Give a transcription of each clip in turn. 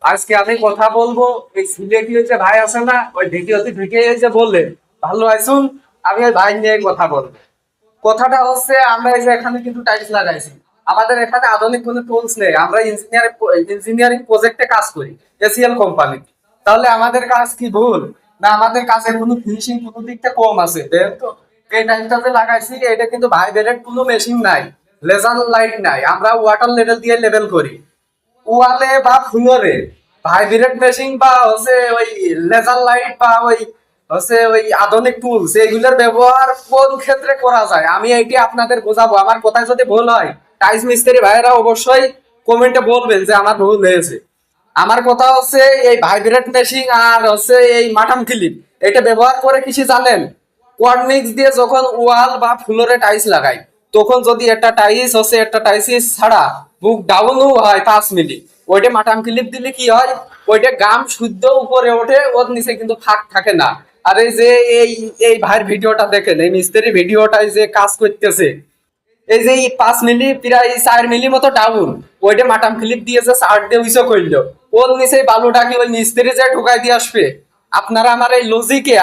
আজকে আমি কথা বলবো এই সিলেটি হচ্ছে ভাই আছে না, ওই ভিডিওতে ঢুকে যে বললে ভালো আইসুন। আমি ওই ভাই নিয়ে কথা বলবো। কথাটা হচ্ছে আমরা এই যে এখানে কিন্তু টাইলস লাগাইছি। আমাদের এখানে আধুনিক কোনো টুলস নেই। আমরা ইঞ্জিনিয়ারিং প্রজেক্টে কাজ করি এসিএল কোম্পানি। তাহলে আমাদের কাজ কি ভুল? না আমাদের কাজে কোনো ফিনিশিং কোনো দিকটা কম আছে? দেখেন তো এই টাইলসটা যে লাগাইছি এটা কিন্তু ভাইব্রেট কোনো মেশিন নাই, লেজার লাইট নাই, আমরা ওয়াটার লেভেল দিয়ে লেভেল করি। ওয়ালে বা ফ্লোরে ভাইব্রেট মেশিন বা হচ্ছে ওই লেজার লাইট বা ওই হচ্ছে ওই আধুনিক টুলস এগুলোর ব্যবহার কোন ক্ষেত্রে করা যায় আমি এইটি আপনাদের বোঝাবো। আমার কথায় যদি ভুল হয় টাইলস মিস্ত্রি ভাইয়েরা অবশ্যই কমেন্টে বলবেন যে আমার ভুল হয়েছে। আমার কথা হচ্ছে এই ভাইব্রেট মেশিন আর হচ্ছে এই মাটাম ক্লিপ এটা ব্যবহার করে কিছু জানেন? কোয়ার্নিক্স দিয়ে যখন ওয়াল বা ফ্লোরে টাইলস লাগাই তখন যদি একটা টাইলস হচ্ছে একটা টাইলস ছাড়া বুক ডাউনও হয় 5 মিলি, ওইটা মাটাম ক্লিপ দিলে কি হয়? ওইটা গাম শুদ্ধ উপরে ওঠে, ওর নিচে কিন্তু ফাঁক থাকে না। আর এই যে এই এই ভাইয়ের ভিডিওটা দেখেন, এই মিস্ত্রি ভিডিওটাই যে কাজ করতেছে, এই যে 5 মিলি প্রায় 4 মিলি মতো ডাউন, ওইটা মাটাম ক্লিপ দিয়ে যে সার দিয়ে উইসো করলো, ওর নিচে বালুটা কি ওই মিস্ত্রি যে ঢুকাই দিয়ে আসবে? আপনারা আমার এই লজিকে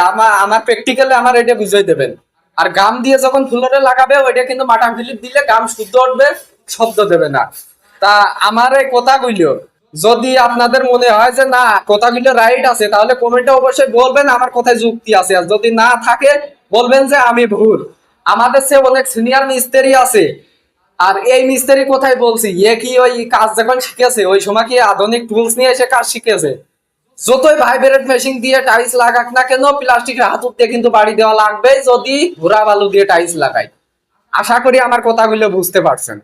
আমার প্র্যাকটিক্যালে আমার এটা বুঝাই দেবেন। আর গাম দিয়ে যখন ফ্লোরে লাগাবে ওইটা কিন্তু মাটাম ক্লিপ দিলে গাম শুদ্ধ উঠবে, শব্দ দেবে না। তা আমার এই কথাগুলো যদি আপনাদের মনে হয় যে না কথাগুলো রাইট আছে তাহলে কমেন্টে অবশ্যই বলবেন আমার কথায় যুক্তি আছে, আর যদি না থাকে বলবেন যে আমি ভুল। আমাদের সে অনেক সিনিয়র মিস্ত্রি আছে। আর এই মিস্ত্রি কোথায় বলছি এ কি ওই কাজ যখন শিখেছে ওই সময় কি আধুনিক টুলস নিয়ে এসে কাজ শিখেছে? যতই ভাইব্রেট মেশিন দিয়ে টাইলস লাগাক না কেন প্লাস্টিকের হাতুর দিয়ে কিন্তু বাড়ি দেওয়া লাগবে যদি ঘোড়া বালু দিয়ে টাইলস লাগাই। আশা করি আমার কথাগুলো বুঝতে পারছেন।